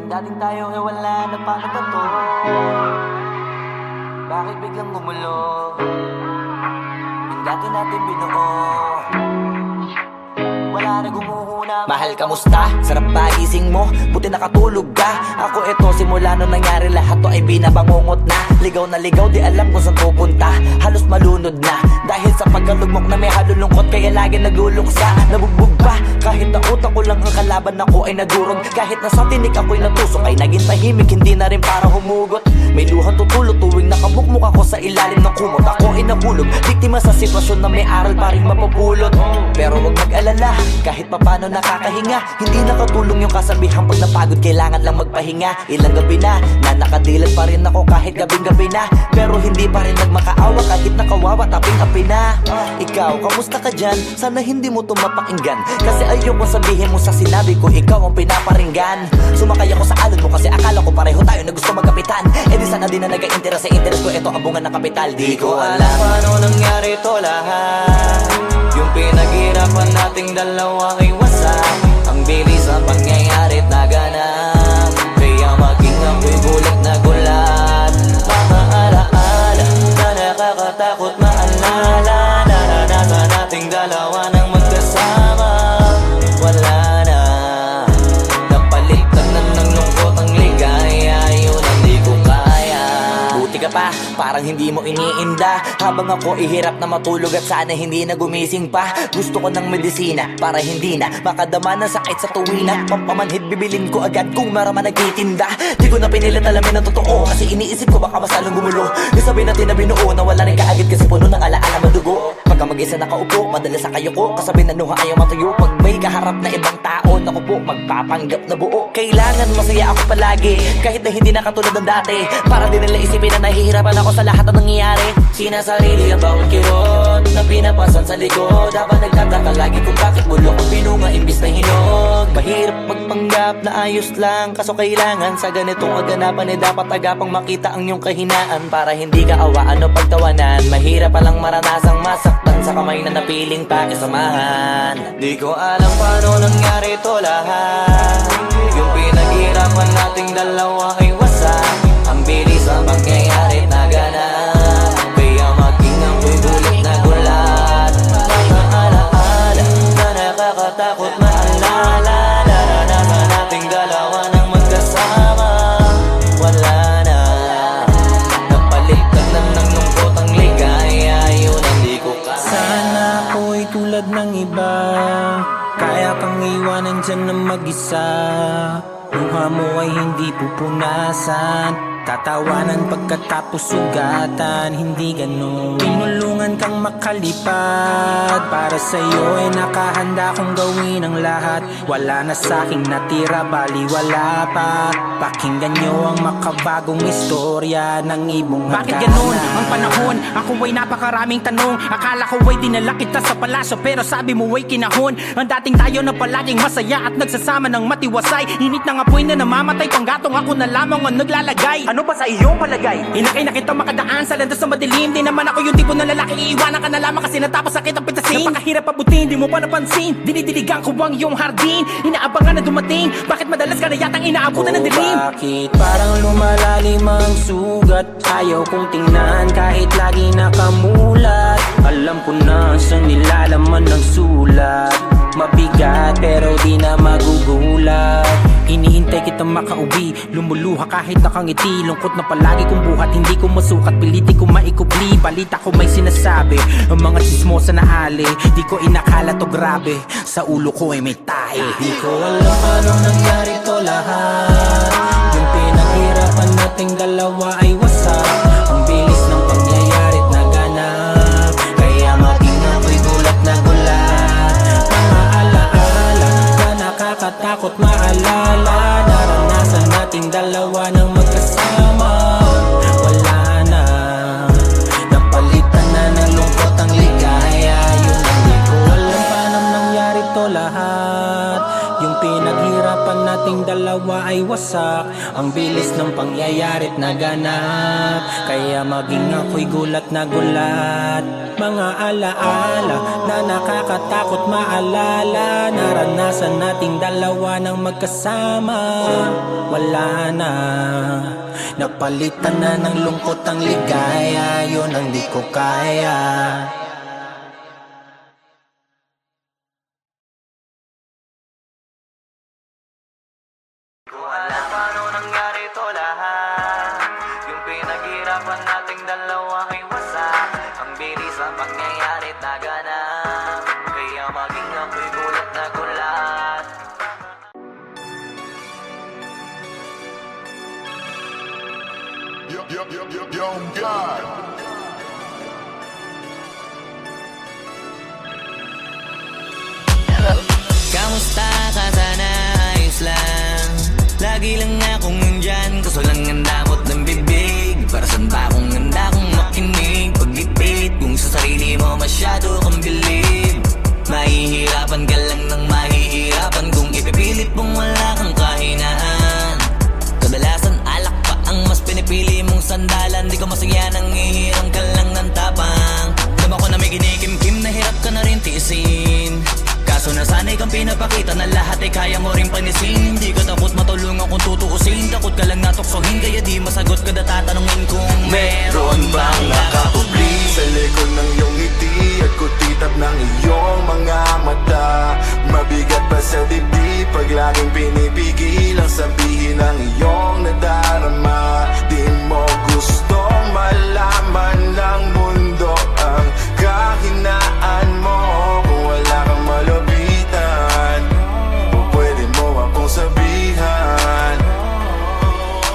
Yung dating tayo wala na, paano ba to? Bakit biglang gumulo? Yung dati natin binuo, wala na gumuhuna. Mahal, kamusta? Sarap ba gising mo? Buti nakatulog ka. Ako eto, simula nung nangyari lahat to ay binabangungot na. Ligaw na ligaw, di alam kung saan pupunta. Halos malunod na dahil sa pagkalugmok na may halulungkot. Kaya lagi nagluluksa, nabugbog pa. Kahit na utak ko lang ang kalaban, ako ay nagurog. Kahit na sa tinik ako'y natusok, ay naging tahimik, hindi na rin para humugot. May luhang tutulog tuwing nakamukmuk ako sa ilalim ng kumot. Ako ay nahulog, biktima sa sitwasyon na may aral pa rin mapupulot. Pero wag mag-alala, kahit papano nakakahinga. Hindi nakatulong yung kasabihan, pag napagod kailangan lang magpahinga. Ilang gabi na nakadilat pa rin ako kahit gabing-gabi na. Pero hindi pa rin nagmakaawa kahit nakawawa, taping-api na. Ikaw, kamusta ka dyan? Sana hindi mo tumapakinggan, kasi ayoko sabihin mo sa sinabi ko, ikaw ang pinaparinggan. Sumakay ako sa alon mo kasi akala ko pareho tayo na gusto magkapitan. Eh di sana di na nag-interest sa interest ko, ito ang bunga ng kapital. Di ko alam paano nangyari to lahat. Yung pinaghirapan nating dalawa ay wasak. Ang bilis ang pangyayari at naganap, kaya maging ako'y gulat na gulat. Mga alaala na nakakatakot maalala. Naranasan nating dalawa ng magkasama. Wala na, napalitan na ng lungkot ang ligaya. Yun ang di ko kaya. Buti ka pa, parang hindi mo iniinda. Habang ako ihirap na matulog at sana hindi na gumising pa. Gusto ko ng medisina para hindi na makadama ng sakit sa tuwina. Pampamanhid bibilin ko agad kung marama nagtitinda. Di ko na pinilit alamin ang totoo, kasi iniisip ko baka masalong gumulo. Isabi natin na binuo na wala rin kaagad, kasi puno ng alaala madugo. Pagka mag-isa nakaupo, madalas sa kayo ko. Kasabi na nuha ayaw matuyo. Pag may kaharap na ibang tao, naku po, magpapanggap na buo. Kailangan masaya ako palagi, kahit na hindi na katulad ng dati. Para din nila isipin na nahihirapan ako sa lahat ng nangyayari. Sinasarili ang bawat kirot na pinapasan sa likod. Habang nagtataka lagi kung bakit bulok ang pinunga imbis na hinog. Mahirap magpanggap na ayos lang, kaso kailangan sa ganitong kaganapan dapat agapang makita ang iyong kahinaan. Para hindi ka awaan o pagtawanan, mahirap palang maranasang masaktan sa kamay na napiling pakisamahan. Di ko alam paano nangyari to lahat. Yung pinaghirapan nating dalawa ay wasak. Ang bilis ang pangyayari na ganap, kaya maging ako'y gulat na gulat. Mga alaala na nakakatakot maalala. Naranasan nating dalawa ng magkasama. Wala na, napalitan na ng lungkot ang ligaya. Yun ang di ko kaya. Sana ako'y tulad ng iba, kaya kang iwanan dyan na mag-isa. Luha mo ay hindi pupunasan, tatawanan pagkatapos sugatan. Hindi ganon, tinulungan kang makalipad. Para sa'yo ay nakahanda kong gawin ang lahat. Wala na sa'king natira, bali wala pa. Pakinggan nyo ang makabagong istorya ng ibong hagana. Bakit ganun ang panahon? Ako ay napakaraming tanong. Akala ko ay dinala kita sa palasyo, pero sabi mo ay kinahon. Ang dating tayo na palaging masaya at nagsasama ng matiwasay. Init ng apoy na namamatay, panggatong ako na lamang ang naglalagay. Ano ba sa iyong palagay? Inakay na kita makadaan sa landas na madilim. Di naman ako yung tipo ng lalaki, iiwanan ka na lamang kasi natapos sakit ang pitasin. Napakahirap pabutin, di mo pa napansin. Dinidiligan ko ang iyong hardin, inaabangan na dumating. Bakit madalas ka na yatang inaabutan ng dilim? Bakit parang lumalalim ang sugat? Ayaw kong tingnan kahit lagi nakamulat. Alam ko na sa nilalaman ng sulat. Mabigat pero di na magugulat. Inihintay kitang makauwi, lumuluha kahit nakangiti. Lungkot na palagi kong buhat, hindi ko masukat, piliti ko maikubli. Balita ko may sinasabi, ang mga chismosa na ali. Di ko inakala to grabe, sa ulo ko ay may tae. Di ko alam paano nangyari to lahat. Yung pinaghirapan nating dalawa ay wasak. Ang bilis ng pangyayari at naganap, kaya maging ako'y gulat na gulat. Mga alaala na nakakatakot maalala. Naranasan nating dalawa ng magkasama. Wala na, napalitan na ng lungkot ang ligaya. Yun ang di ko alam paano nangyari to lahat. Yung pinaghirapan natin nating dalawa ay wasak. Ang bilis ng pangyayari't naganap, kaya maging ako'y gulat na gulat. Mga alaala na nakakatakot maalala, naranasan nating dalawa ng magkasama. Wala na, napalitan na ng lungkot ang ligaya, yun ang di ko kaya. Ko alam paano nangyari to lahat. Yung pinaghirapan nating dalawa ay wasak. Ang bilis ang pangyayari naganap, kaya maging ako'y gulat na gulat. Young God. Kamusta ka sana? Ayos lang. Lagi lang akong nandyan, kaso lang ang damot ng bibig. Para saan pa akong handa kung makinig? Pag-ipit, kung sa sarili mo masyado kang bilib. Mahihirapan ka lang ng mahihirapan kung ipipilit mong wala kang kahinaan. Kadalasan alak pa ang mas pinipili mong sandalan. Di ka masaya nang ihirang ka lang ng tapang. Dama ko na may ginikim-kim na hirap ka na rin tiisin. Kaso nasanay kang pinapakita na lahat ay kaya mo rin panisin. Hindi ka takot matulungan kung tutuusin. Takot ka lang natuksohin, kaya di masagot ka na tatanungin kung meron bang nakakubli Sa likod ng iyong ngiti at kutitap ng iyong mga mata. Mabigat pa sa dibdib pag laging pinipigil ang sabihin ng iyong nadarama. Di mo gustong malaman ng mundo ang kahinaan mo. Kung wala kang malapitan, o pwede mo akong sabihan.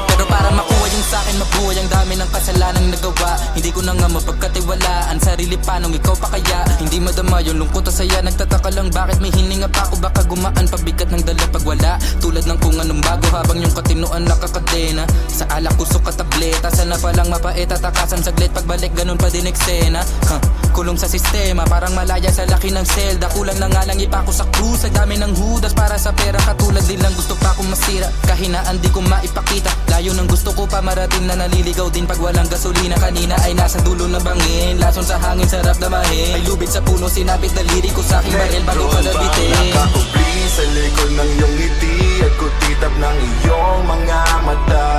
Pero para makuha yung sa'kin mabuhay, ang dami ng kasalanang nagawa. Hindi ko na nga mapagkatiwalaan sarili pa nung ikaw pa kaya. Hindi madama yung lungkot at saya. Nagtataka lang bakit may hininga pa ako. Baka gumaan pabigat ng dala pag wala. Tulad ng kung anong bago habang yung katinuan nakakadena. Sa alak kusok at tableta, sana palang mapait at takasan saglit. Pagbalik ganun pa din eksena. Kulong sa sistema, parang malaya sa laki ng selda. Kulang na nga lang ipako sa krus. Ang dami ng hudas para sa pera. Katulad nilang gusto pa akong masira. Kahinaan di ko maipakita. Layo ng gusto ko pa marating na naliligaw din pag walang gasolina. Kanina ay nasa dulo ng bangin. Lason sa hangin, sarap damahin. May lubid sa puno, sinapit daliri ko sa aking baril bago Meron bang palabitin. nakakubli sa likod ng iyong ngiti at kutitap ng iyong mga mata.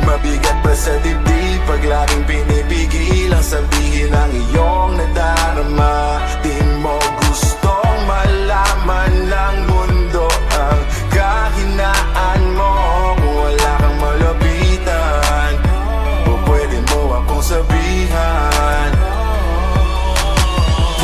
Mabigat pa sa dibdib pag laging pinipigil ang sabihin ng iyong nadarama. Di mo gustong malaman ng mundo ang kahinaan mo. Kung wala kang malapitan, o pwede mo akong sabihan.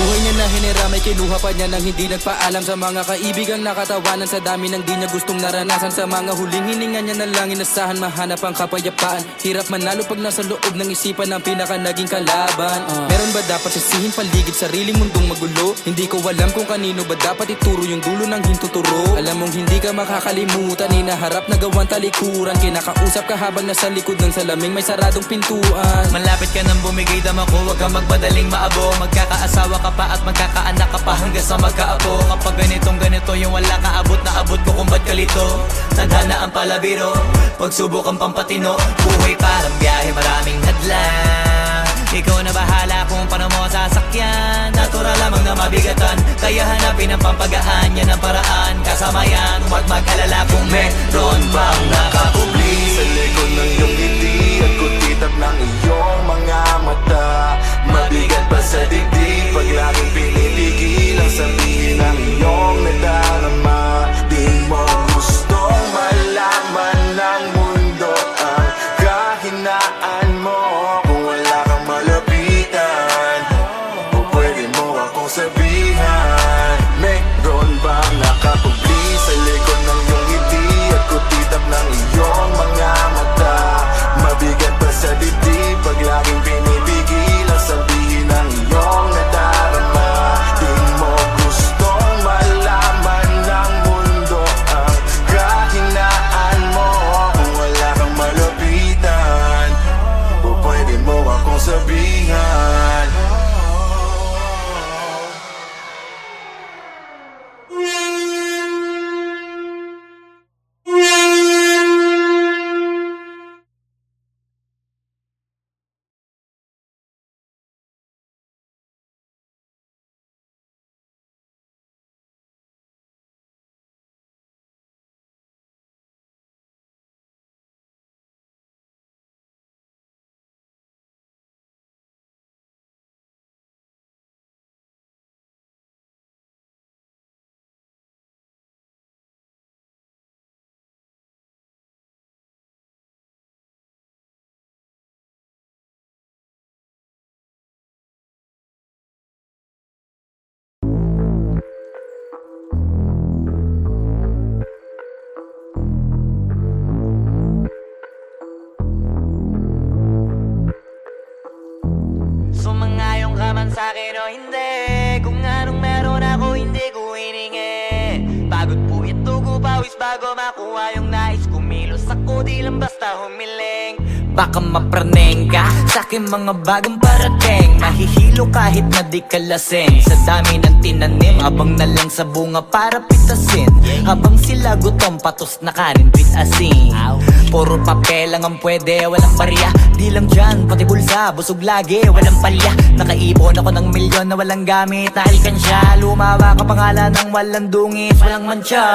Buhay niya na hinira, may kinuha pa niya nang hindi nagpaalam sa mga kaibigang nakatawanan. Sa dami ng di niya gustong naranasan, sa mga huling hininga niya na lang inasahan, mahanap ang kapayapaan. Hirap manalo pag nasa loob ng isipan ng pinaka naging kalaban. Meron ba dapat sisihin paligid sariling mundong magulo? Hindi ko alam kung kanino ba dapat ituro yung dulo ng hintuturo. Alam mong hindi ka makakalimutan, inaharap na gawan talikuran. Kinakausap ka habang nasa likod ng salaming may saradong pintuan. Malapit ka nang bumigay dama ko, huwag kang magpadaling maabo. Magkakaasawa ka pa at magkakaanak ka pa hanggang sa magkaapo. Kapag ganito yung wala ka abot na abot ko kung ba't kalito. Tadhana ang palabiro, pagsubok ang pampatino. Buhay parang biyahe, maraming hadlang. Ikaw na bahala kung paano mo sasakyan. Natural lamang na mabigatan, kaya hanapin ang pampagaan. Yan ang paraan, kasama yan. Huwag mag-alala kung meron bang nakakubli Sa likod ng iyong ngiti at kutitap ng iyong mga mata. Mabigat pa sa dibdib pag laging pinipigil ang sabihin ng iyong nadarama. Di mo gustong malaman ng mundo ang kahinaan mo. Kung wala kang malapitan, o pwede mo akong sabihan. Meron bang nakakubli sa likod ng iyong ngiti at kutitap ng iyong mga mata. Mabigat pa sa dibdib pag laging pinipigil ang sabihin ng iyong nadarama. Di mo gustong malaman ng mundo ang kahinaan mo. Kung wala kang malapitan, o pwede mo akong sabihan. sa'kin o hindi. Kung anong meron ako hindi ko hiningi. Pagod po ito pawis bago makuha yung nais. Kumilos ako di lang basta humiling. Baka mapraneng ka sa'king mga bagong parating. Mahihilo kahit na di ka lasing. Sa dami ng tinanim, abang na lang sa bunga para pitasin. Habang sila gutom, patos na kanin, pitasin. Puro papel lang ang pwede, walang barya. Di lang dyan, pati bulsa, busog lagi, walang palya. Nakaipon ako ng milyon na walang gamit na alkansya. Lumawa ka pangalan ng walang dungis, walang mancha.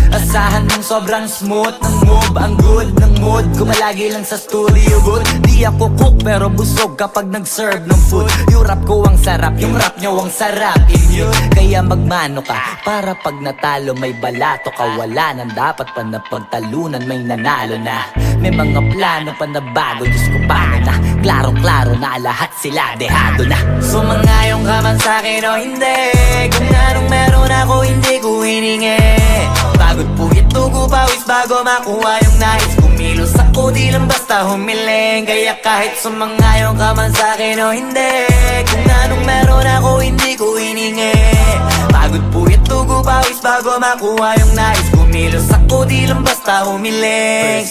Asahan mong sobrang smooth ng move, ang good ng mood. Kumalagi lang sa studio good. Di ako cook pero busog kapag nag-serve ng food. Yung rap ko ang sarap, yung rap nyo ang sarap. Immune, kaya magmano ka para pag natalo may balato ka. Wala nang dapat pa na pagtalunan, may nanalo na. May mga plano pa na bago, Diyos ko paano na. Klarong-klaro na lahat sila dehado na. Sumangayong ka man sa'kin o hindi. Kung anong meron ako hindi ko hiningi. Pagod po ito pawis bago makuha yung nais. Kumilos ako di lang basta humiling. Kaya kahit sumangayong ka man sa'kin o hindi. Kung anong meron ako hindi ko hiningi. Pagod po ito pawis bago makuha yung nais. Kumilos ako di lang basta humiling.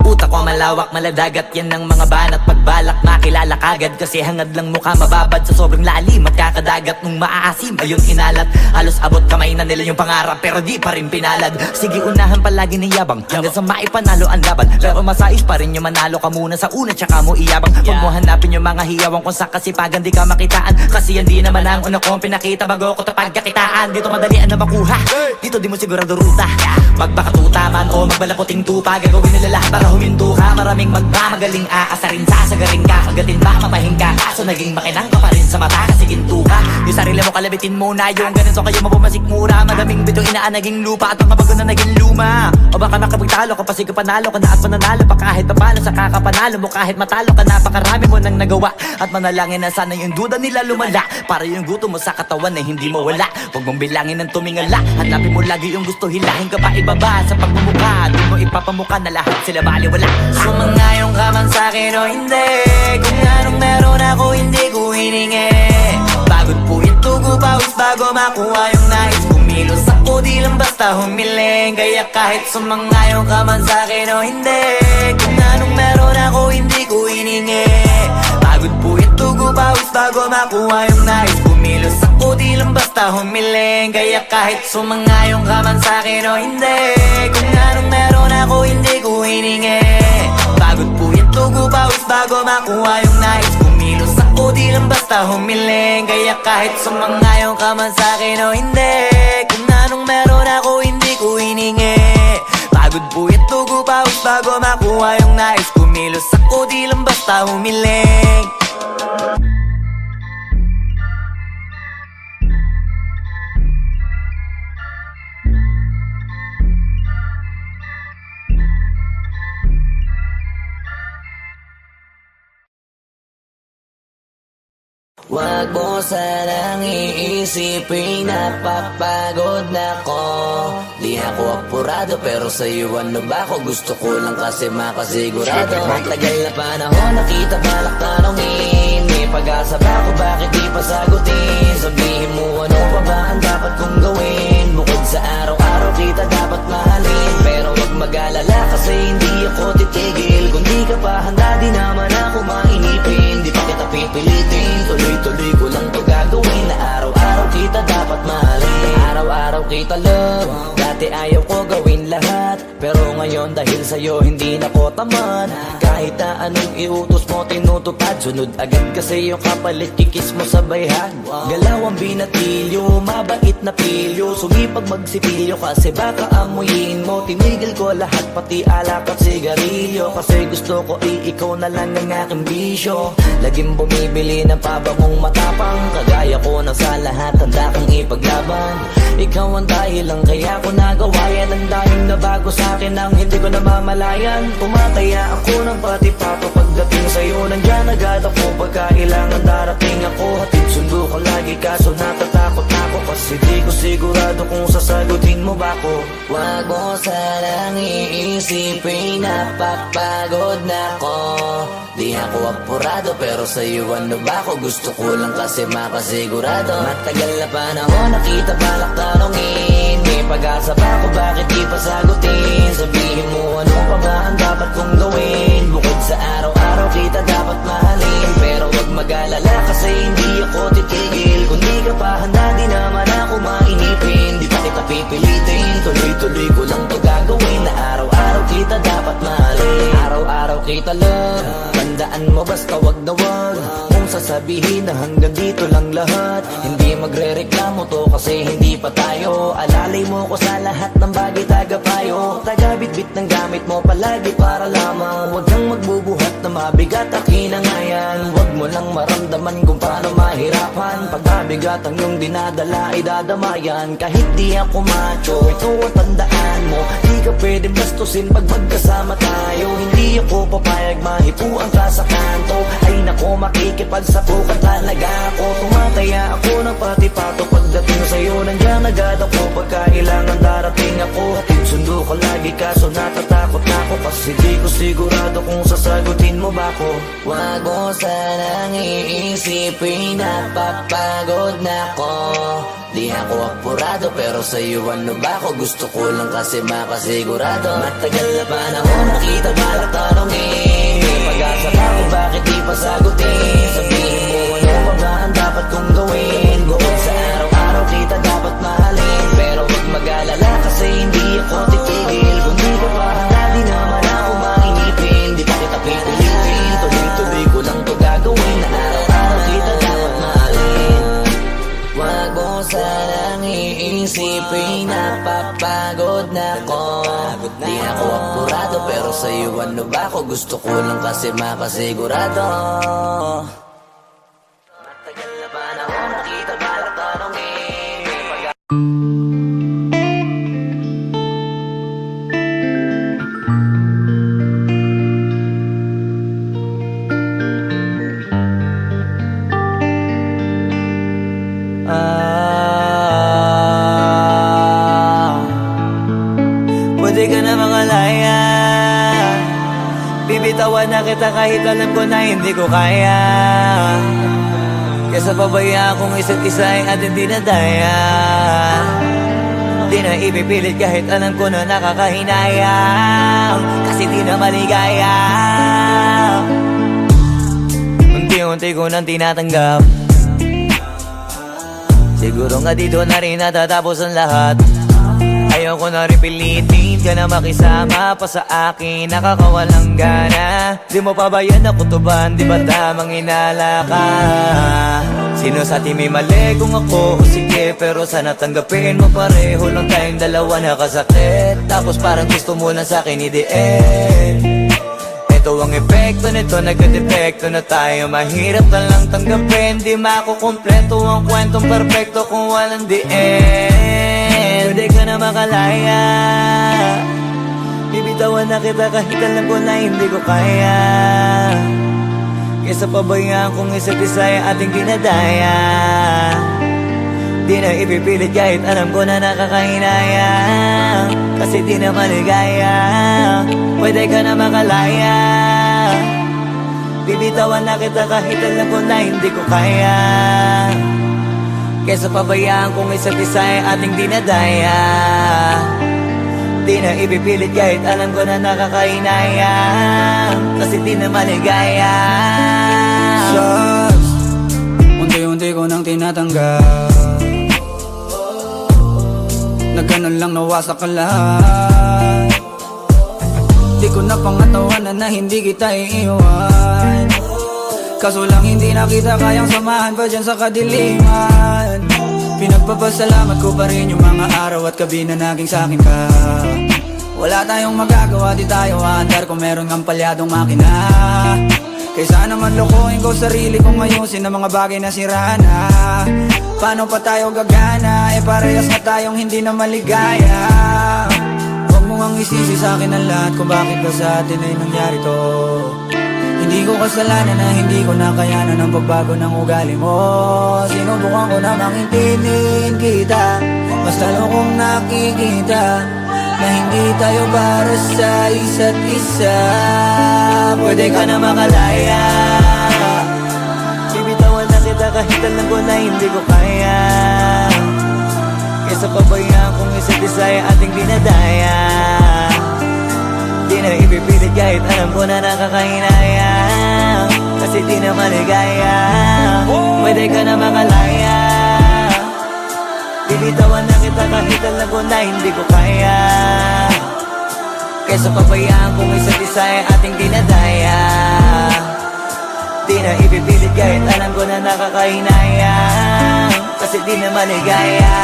Utak ko malawak, maladagat yan ng mga banat. Pagbalak makilala kagad kasi hangad lang mukha mababad. Sa sobrang lalim at kakadagat nung maaasim ayun inalat. Halos abot kamay na nila yung pangarap pero di pa rin pinalad. Sige unahan palagi ng yabang hanggang sa maipanalo ang laban. Pero masais pa rin yung manalo ka muna sa una tsaka mo iyabang. Huwag mo hanapin yung mga hiyawang kung sa kasipagan di ka makitaan. Kasi yan di naman ang una kong pinakita bago ko tapagkakitaan. Dito madalian na makuha, dito di mo sigurado ruta. Magbakatuta man o magbalaputing tupa, gagawin nila lahat para huminto ka. Maraming magmamagaling aasarin, sasagaring ka. Kagatin ba mapahing ka, kaso naging makinang ka pa rin sa mata kasi ginto ka. Yung sarili mo kalabitin muna, yung ganito kayo mapumasik mura. Madaming bito inaan naging lupa at mga bago na naging luma. O baka makapagtalo ka pa sige panalo ka na at mananalo pa kahit papalo sa kakapanalo mo. Kahit matalo ka napakarami mo nang nagawa. At manalangin na sana yung duda nila lumala para yung gutom mo sa katawan na hindi mawala. Huwag mong bilangin ng tumingala, hanapin mo lagi yung gusto, hilahin ka pa ibaba sa pagmumukha. Di mo ipapamuka na lahat sila baliwala. Sumangayong ka man sa'kin o hindi. Kung anong meron ako hindi ko hiningi. Pagod po ito pawis bago makuha yung nais. Kumilos ako di lang basta humiling. Kaya kahit sumangayong ka man sa'kin o hindi. Kung anong meron ako hindi ko hiningi. Pagod po ito pawis bago makuha yung nais. Kumilos ako di lang basta humiling. Kaya kahit sumangayong ka man sa'kin o hindi. Kung anong meron ako hindi ko hiningi. Pagod po ito pawis bago makuha yung nais. Kumilos ako di lang basta humiling. Kaya kahit sumangayong ka man sa'kin o hindi. Kung anong meron ako hindi ko hiningi. Pagod po ito pawis bago makuha yung nais. Kumilos ako di lang basta humiling. Wag mo sanang iisipin napapagod na ko. Di ako apurado pero sa'yo ano ba ako? Gusto ko lang kasi makasigurado. Tagal na panahon nakita balak tanongin. May pag-asa ba ako bakit di pa sagutin? Sabihin mo ano pa ba ang dapat kong gawin? Bukod sa araw-araw kita dapat mahalin. Pero wag mag-alala kasi hindi ako titigil. Kung di ka pa handa di naman ako mainipin. Di pa kita pipilitin, tuloy-tuloy ko lang to gagawin. Na araw-araw kita dapat mahalin. Araw-araw kita love. Dati ayaw ko gawin lahat, pero ngayon dahil sa'yo hindi na ko tamad. Kahit na anong iutos mo tinutupad. Sunod agad kasi yung kapalit kikis mo sa bayhan. Galaw ang binatilyo, mabait na pilyo. Sumipag magsipilyo kasi baka amuyin mo. Tinigil ko lahat pati alak at sigarilyo. Kasi gusto ko ikaw na lang ang aking bisyo. Laging bumibili ng pabangong matapang. Kagaya ko na sa lahat handa kang ipaglaban. Ikaw ang dahilan kaya ko nagawa yan. Ang daming nabago sa'kin ang hindi ko namamalayan. Tumataya ako ng pati pato pagdating sa'yo. Nandyan agad ako pagkailangan darating ako. Hatid sundo ko lagi kaso natatakot ako. Kasi di ko sigurado kung sasagutin mo ba ko. Wag mo sanang iisipin napapagod na ko. Di ako apurado pero sa'yo ano ba ako? Gusto ko lang kasi makasigurado. Matagal na panahon nakita balak tanongin, may pag-asa ba ako, bakit di pa sagutin? Sabihin mo ano pa ba ang dapat kong gawin? Bukod sa araw-araw kita dapat mahalin, pero wag mag-alala kasi hindi ako titigil. Kung di ka pa handa di naman ako mainipin, di pa kita pipilitin, tuloy-tuloy ko lang to gagawin. Na araw-araw kita dapat mahalin, araw-araw kita love. Tandaan mo basta wag na wag mong sasabihin na hanggang dito lang lahat. Hindi magre-reklamo to kasi hindi pa tayo. Alalay mo ko sa lahat ng bagay, tagapayo. Taga-bit-bit ng gamit mo palagi para lamang wag kang magbubuhat na mabigat akin ang ayan. Wag mo lang maramdaman kung paano mahirapan. Pag mabigat ang iyong dinadala ay dadamayan. Kahit di ako macho, ito ang tandaan mo. Di ka pwede bastusin pag magkasama tayo. Hindi ako papayag mahipuan ka sa kanto. Ay nako, makikipagsapukan talaga ako. Tumataya ako ng pati-pato pagdating sa'yo. Nandiyan agad ako pagkailangan darating ako. Hatid sundo ka lagi kaso natatakot na ako, kasi di ko sigurado kung sasagutin mo ba ako. Wag mo sanang iisipin napapagod na ako. Di ako apurado pero sa'yo ano ba ako? Gusto ko lang kasi makasigurado. Matagal na panahon nakita balak tanongin, may pag-asa ba ako, bakit di pa sagutin? Sabihin mo ano pa ba ang dapat kong gawin? Bukod sa araw-araw kita dapat mahalin, pero wag mag-alala kasi hindi ako titigil. Kung di ka pa handa di naman ako mainipin, di pa kita pipilitin, tuloy-tuloy ko lang to gagawin. Na araw-araw kita dapat mahalin. Wag mo sanang iisipin napapagod na ako. Di ako apurado pero sa'yo ano ba ako? Gusto ko lang kasi makasigurado. Matagal na panahon nakita balak tanongin, may pag- Pwede ka na mangalaya, bibitawan na kita kahit alam ko na hindi ko kaya. Kesa pabaya akong isa't isa ay ating dinadaya. Di na ipipilit kahit alam ko na nakakahinayang, kasi di na maligaya. Unti-unti ko nang tinatanggap, siguro nga dito na rin natatapos ang lahat. Ayoko na rin pilitin ka na makisama pa sa akin, nakakawalang gana. Di mo pa ba yan nakutuban, di ba tamang inala ka? Sino sa atin may mali kung ako o sige, pero sana tanggapin mo pareho lang tayong dalawa nakasakit. Tapos parang gusto mo na sa akin i-end. Ito ang epekto nito, nagka-depekto na tayo. Mahirap na lang tanggapin, di makukumpleto ang kwentong perfecto kung walang the end. Pwede ka na makalaya, bibitawan na kita kahit alam ko na hindi ko kaya. Kesa pabayaan kung isa't isa ay ating dinadaya. Di na ipipilit kahit alam ko na nakakahinaya, kasi di na maligaya. Pwede ka na makalaya, bibitawan na kita kahit alam ko na hindi ko kaya. Kesa pabayaan kung isa't isa ay ating dinadaya. Di na ipipilit kahit alam ko na nakakahinaya, kasi di na maligaya. Shots, unti-unti ko nang tinatanggap, na ganun lang nawasak ka lahat. Di ko na pangatawanan na hindi kita iiwan, kaso lang hindi na kita kayang samahan pa dyan sa kadiliman. Pinagpapasalamat ko pa rin yung mga araw at gabi na naging sa'kin ka. Wala tayong magagawa, di tayo aandar kung meron ng palyadong makina. Kaysa naman lokohin ko sarili kong ayusin ang mga bagay na sira na. Paano pa tayo gagana, eh parehas na tayong hindi na maligaya. Huwag mo ngang isisi sa'kin ang lahat kung bakit ba sa atin ay nangyari to. Hindi ko kasalanan na hindi ko nakayanan ang pagbago ng ugali mo. Sinubukan ko na makintindihin kita, mas lalo kong nakikita na hindi tayo para sa isa't isa. Pwede ka na makalaya, bibitawan na kita kahit alam ko na hindi ko kaya. Kesa pabayaan kung isa't isa ay ating dinadaya. Di na ipipilit kahit alam ko na nakakahinayang, kasi di na maligaya. Pwede ka na makalaya, bibitawan na kita kahit alam ko na hindi ko kaya. Kesa pabayaan kung isa't isa ay ating dinadaya. Di na ipipilit kahit alam ko na nakakahinayang, kasi di na maligaya.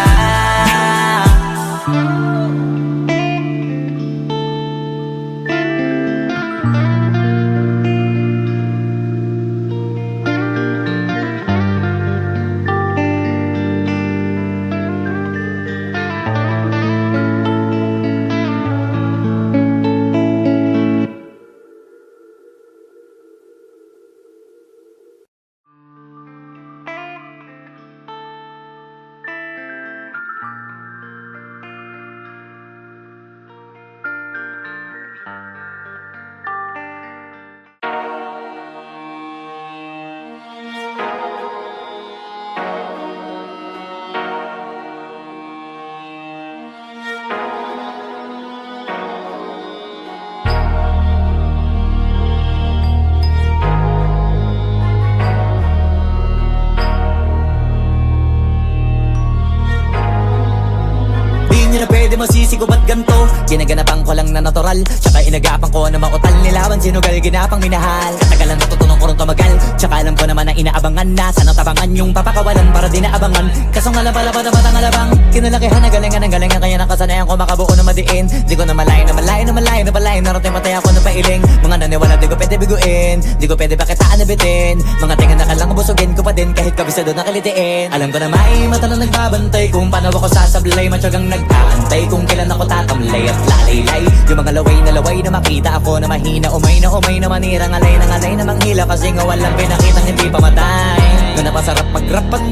Pwede masisi ko ba't ganto? Ginaganapan ko lang na natural, tsaka inagapan ko na mautal. Nilawan sinugal, ginapang minahal. Katagalan natutunan ko rin tumagal, tsaka alam ko naman na inaabangan na. Sana tabangan yung papakawalan para di naabangan. Kaso nga lang pala ba dapat ang alabang kinalakihan na galingan ng galingan, kaya nakasanayan ko makabuo na madiin. Di ko na malayo na malayo na malayo na malayo. Narating matay ako ng pailing. Mga naniwala di ko pwede biguin, di ko pwede pakitaan na bitin. Mga tinga na kalang busugin ko pa din kahit kabisado na kalitiin. Alam ko na may mata na nagbabantay kung paano ako sasablay. Matyagang nag-aantay kung kailan ako tatamlay at lalaylay. Yung mga laway na makita ako na mahina, umay na manira, ngalay na manghila, kasi nga walang pinakitang hindi pamatay. Na napasarap mag-rap, ang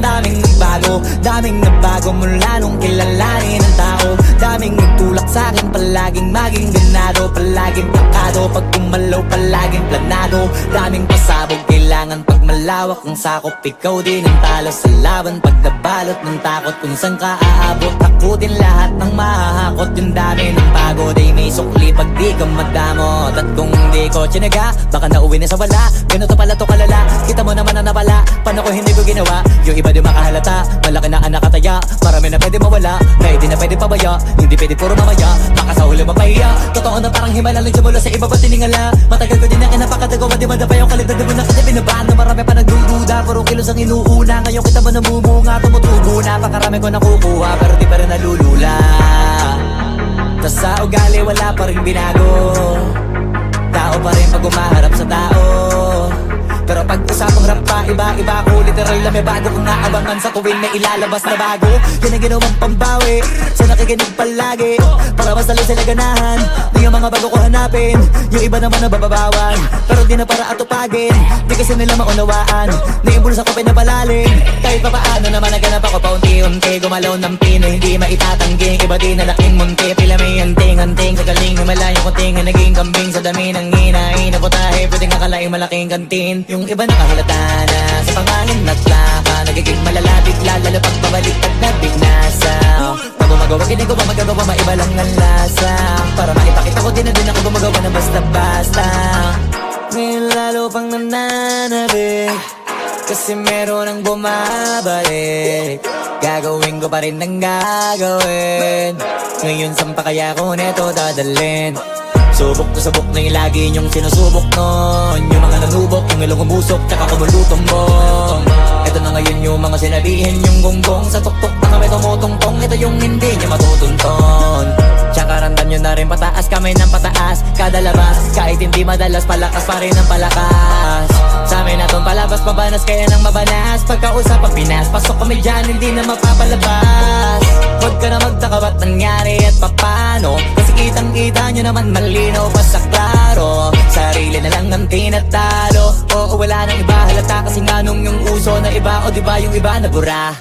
daming nagbago mula nung kilalanin ang tao. Daming nagtulak sa'kin, palaging maging ganado, palaging plakado, pag kumalaw palaging planado. Daming pasabog, kailangan pag malawak ang sakop, ikaw din ang talo sa laban. Pag nabalot ng takot kung saan ka aabot, ako din lahat ng mahahakot. Yung dami ng pagod ay may sukli pag di ka madamot. At kung di ko tsinaga, baka nauwi na sa wala. Ganito pala to kalala, kita mo naman na nabala. Paano ko hindi ko ginawa? Yung iba di makahalata, malaki na anak kataya. Marami na pwede mawala, pwede na pwede pabaya. Hindi pwede puro mamaya, baka sa huli mapahiya. Totoo na parang himala lang siya mula sa iba pa tiningala. Matagal ko din na kinapakatagawa, di madapa yung kalidad. Di mo na kasi binabaan na marami pa nagdududa. Puro kilos ang inuuna, ngayon kita ba namumunga? Tumutubo na, pakarami ko nakukuha, pero di pa rin nalulula. Tas sa ugali wala pa rin binago, tao pa rin pag umaharap sa tao. Pero pag usapang rap pa, iba-iba ko. Literal na may bago kong naabangan sa tuwing may ilalabas na bago. Yan ang ginawang pambawi sa nakikinig palagi, para mas lalo sila ganahan na yung mga bago ko hanapin. Yung iba naman nababawan, pero di na para atupagin. Di kasi nila maunawaan na yung bulsa ko pinapalalim. Kahit pa paano naman naganap ako paunti-unti, gumalaw ng pino, hindi maitatangging. Iba din na laking munti, pila may anting-anting. Sa galing himalayo ko tinga, naging kambing sa dami ng hinahin. Naputahe, pwedeng akalaing malaking kantin. Yung iba nakahalata na sa pangangin at laka, nagiging malala bigla, lalo pag pabalik at nabinasa. Pag gumagawa, hindi ko pa magagawa, maiba lang ang lasa. Para maipakita ko din na din ako gumagawa na basta-basta. Ngayon lalo pang nananabik, kasi meron ang bumabalik. Gagawin ko pa rin ang gagawin. Ngayon saan pa kaya ko neto dadalhin? Subok to subok na yung lagi niyong sinusubok nun. Yung mga nanubok, yung ilong umusok, tsaka kumulutumbong. Ito na ngayon yung mga sinabihin yung gonggong. Sa tuktok na kami tumutungtong, ito yung hindi niya matutunton. Tsaka ramdam nyo na rin pataas, kamay ng pataas kada labas, kahit hindi madalas, palakas pa rin ang palakas. Sa amin natong palabas, mabanas kaya nang mabanas. Pagkausap ang Pinas, pasok kami dyan, hindi na mapapalabas. Huwag ka na magtaka ba't nangyari at papano, kasi kitang-kita nyo naman malinaw pa sa klaro. Sarili na lang ang tinatalo, oo wala nang iba halata, kasi nga nung yung uso na iba, o diba yung iba nabura.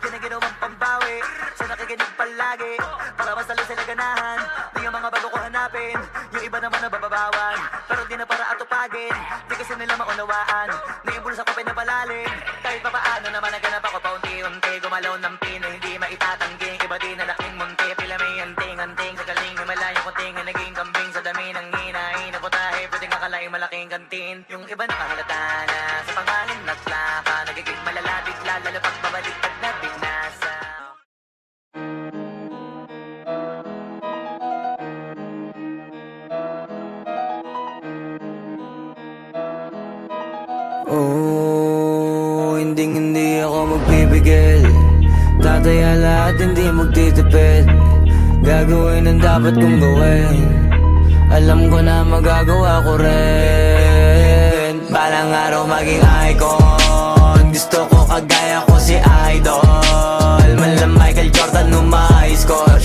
Yan ang ginawang pambawi sa nakikinig palagi. lagi para mas lalo sila ganahan. Di yung mga bago ko hanapin, yung iba naman nabababawan, pero di na para atupagin. Di kasi nila maunawaan, naibulos ako pinapalalim. Kahit pa paano naman naganap ako paunti-unti, gumalaw ng pino, hindi maitatangging. Iba din na laking munti, pila may anting-anting. Sa galing may malayong kunting, naging kambing sa dami ng hinahin. Na putahe, pwedeng akalaing malaking kantin. Yung iba nakahalata na sa pangalan na plaka, nagiging malala bigla, lalo pag pabaliktad na binasa. Oh, hindi ako magpipigil. Tataya lahat, hindi magtitipid. Gagawin ang dapat kong gawin. Alam ko na magagawa ko rin. Balang araw maging icon. Gusto ko kagaya ko si Idol. Mala Michael Jordan nung ma-high score.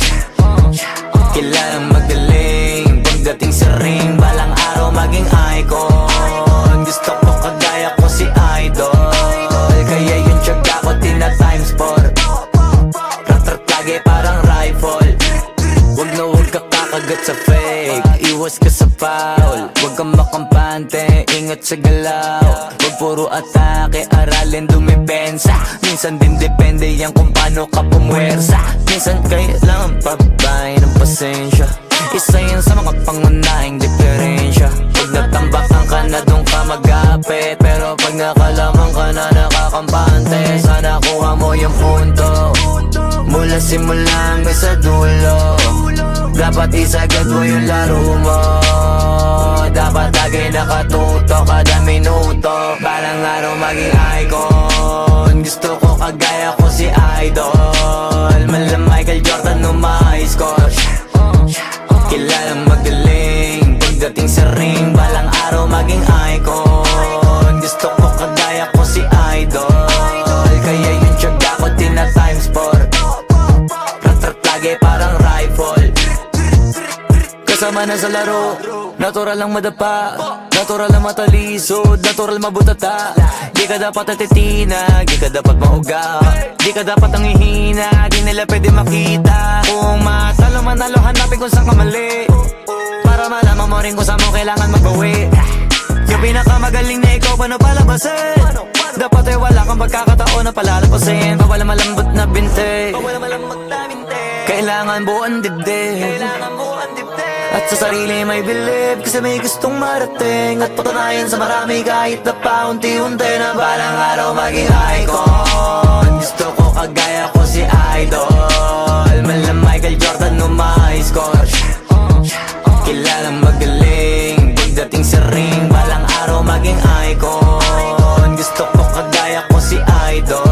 Kilalang magaling pagdating sa ring. Balang araw maging icon. Gusto ko kagaya ko si Idol. Kaya yung tiyaga ko tina times 4. Rat-rat lagi parang rifle. Huwag ka kakagat sa fake. Iwas ka sa foul. Huwag kang makampante, ingat sa galaw. Huwag puro atake, aralin dumipensa. Minsan din depende yan kung paano ka pumwersa. Minsan kailangan pabay ng pasensya. Isa yan sa mga pangunahing diferensya. Pag natambakan ka na doon ka mag-apit, pero pag nakalaman ka na nakakampante, sana kuha mo yung punto. Mula simula hanggang sa dulo, dapat isagad mo yung laro mo. Dapat lagi nakatuto kada minuto. Balang araw maging icon. Gusto ko kagaya ko si Idol. Mala Michael Jordan nung ma-high score. Kilalang magaling pagdating sa ring. Balang araw maging icon. Gusto ko kagaya ko si Idol. Kaya yung tiyaga ko tina times 4. Rat-rat lagi parang rifle. Kasama na sa laro, natural lang madapa, natural lang matalisod, natural mabutata. Di ka dapat natitinag, di ka dapat mauga, di ka dapat ang ihina, di nila pwede makita. Kung matalo manalo, hanapin kung saan ka mali, para malaman mo rin kung saan mo kailangan magbawi. Yung pinakamagaling na ikaw, paano palabasin? Dapat ay wala kang pagkakataon na palalapasin. Bawala malambot na binte, kailangan buuan dibdib. At sa sarili may bilib, kasi may gustong marating. At patunayan sa marami kahit na paunti-unti, na balang araw maging icon. Gusto ko kagaya ko si Idol. Mala Michael Jordan nung ma-high score. Kilalang magaling pagdating sa ring. Balang araw maging icon. Gusto ko kagaya ko si Idol.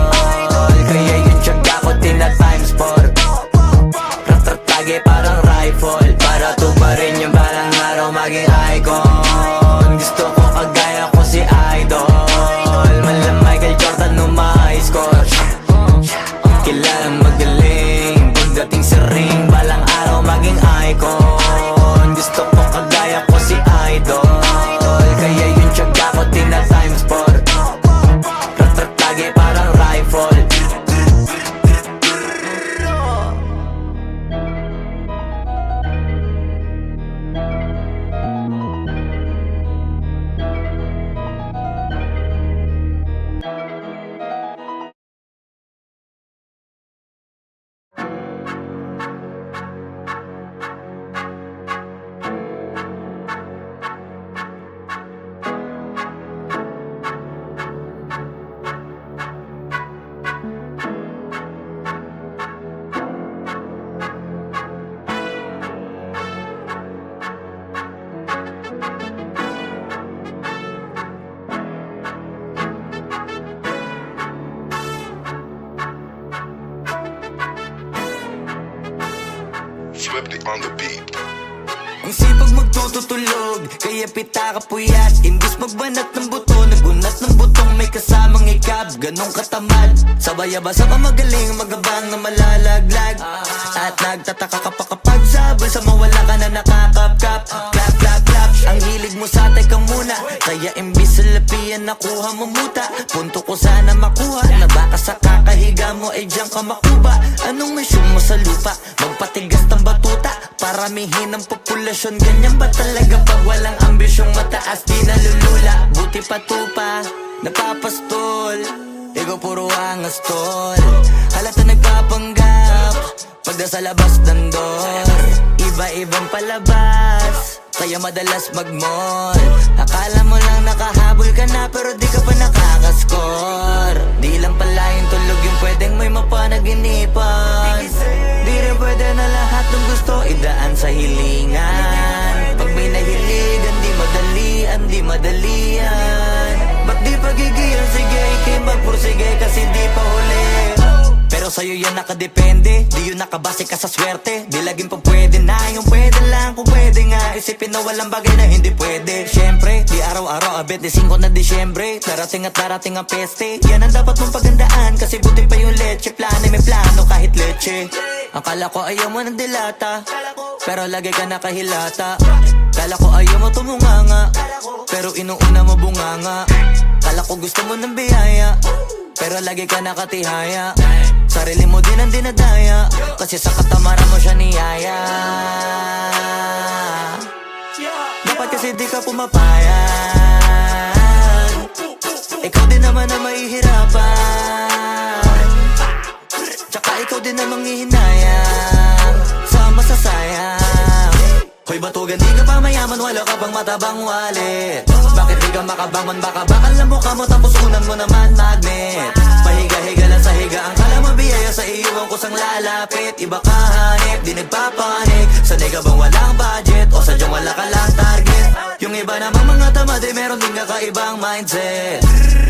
Kaya yung tiyaga ko tina times 4. Rat-rat lagi parang rifle. Para tuparin yung balang araw maging icon. Gusto ko kagaya ko si Idol. Mala Michael Jordan nung ma-high score. Kilalang magaling pagdating sa ring. Balang araw maging icon. Gusto ko kagaya ko si Idol. Kaya yung tiyaga ko tina times 4. Rat-rat lagi parang rifle. Swifty on the beat. Ang sipag magtututulog, kaya pita ka puyat. Imbis magbanat ng buto, nagunat ng butong may kasamang ikab. Ganong katamad, sabay-abasa pa magaling, magabang na malalaglag. At nagtataka ka pa kapag sabay sa mawala ka na nakakapkap. Clap, clap, clap, ang hilig mo sa teka muna. Kaya imbis sa lapian nakuha mo muta. Punto ko sana makuha, na baka sa kakay kakahiga mo ay diyan ka makuba. Anong mission mo sa lupa? Magpatigas ng batuta, paramihin ang populasyon. Ganyan ba talaga pag walang ambisyong mataas? Di nalulula, buti patupa, napapastol. Ikaw puro angas tol, halata nagpapanggap pag nasa labas ng door. Iba-ibang palabas, kaya madalas mag-mall. Akala mo lang nakahabol ka na, pero di ka pa nakakascore. Di lang pala yung tulog yung pwedeng may mapanaginipan. Di rin pwede na lahat ng gusto idaan sa hilingan. Pag may nahiligan, di madalian. Ba't di pagigil? Sige, ikay magpursige kasi di pa huli. Pero sa'yo yan nakadepende, di yun nakabase ka sa swerte. Di laging pa pwede na, yung pwede lang kung pwede nga. Isipin na walang bagay na hindi pwede. Siyempre, di araw-araw, 25 na Disyembre. Darating at darating ang peste, yan ang dapat mong pagandaan. Kasi buti pa yung leche, plano may plano kahit leche. Akala ko ayaw mo ng dilata, pero lagi ka nakahilata. Kala ko ayaw mo tumunganga, pero inuuna mo bunganga. Kala ko gusto mo ng biyaya, pero lagi ka nakatihaya. Sarili mo din ang dinadaya, kasi sa katamaran mo siya niyaya. Dapat kasi di ka pumapayag, ikaw din naman ang mahihirapan. Tsaka ikaw din namang hihinayang sa masasayang. Hoy batugan, di ka pa mayaman, wala ka pang matabang wallet. Bakit di ka makabangon, baka bakal na mukha mo tapos unan mo naman magnet. Pahiga-higa lang sa higa, ang kala mo biyaya sa iyo ang kusang lalapit. Iba ka hanip, di nagpapanik. Sanay ka bang walang budget o sadyang wala ka lang target? Yung iba namang mga tamad ay meron din kakaibang mindset.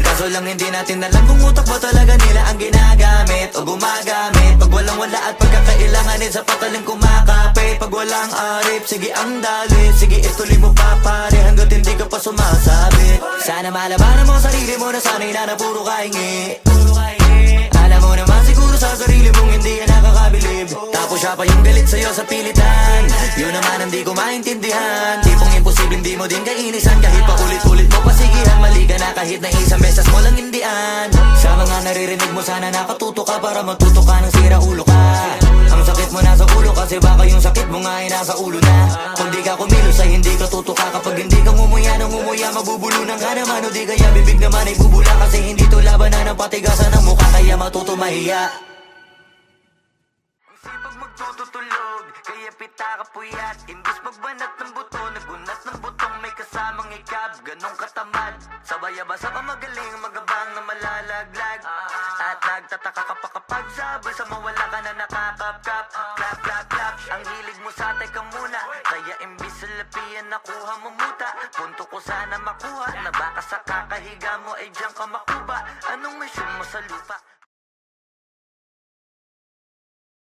Kaso lang hindi natin alam kung utak ba talaga nila ang ginagamit o gumagamit. Pag walang wala at pagkakailanganin sa patalim kumakapit. Pag walang arip, sige ang dali, sige ituloy mo pa pare hanggat hindi ka pa sumasabit. Sana malabanan mo sarili mo na sanay na puro kahingi. Alam mo naman siguro sa sarili mong hindi yan nakakabilib. Tapos siya pa yung galit sa'yo sa pilitan. Yun naman ang di ko maintindihan. Tipong imposible hindi mo din kainisan. Kahit pa ulit-ulit mo pasigihan, mali ka na kahit na isang beses mo lang hindian. Sa mga naririnig mo sana nakatuto ka para matuto ka ng sira ulo ka. Ang sakit mo nasa ulo kasi baka yung sakit mo nga ay nasa ulo na. Kung di ka kumilos ay hindi ka tutuka. Kapag hindi ka ngumuya ng ngumuya, mabubulunan ka naman. O di kaya bibig naman ay bubula kasi hindi to labanan ng patigasan ng mukha. Kaya matuto mahiya. Ang sipag magtututulog, kaya pita ka puyat. Imbis magbanat ng buto, nagunat ng butong may kasamang ikab. Ganong katamad, sabay-abasa pa magaling, magabang na malalaglag. At nagtataka ka pa kapag sabay sa mawala ka na nakakapkap. Clap, clap, clap, ang hilig mo sa teka muna. Kaya imbis sa lapian nakuha mo muta. Punto ko sana makuha na baka sa kakahiga mo ay diyan ka makuba. Anong mission mo sa lupa?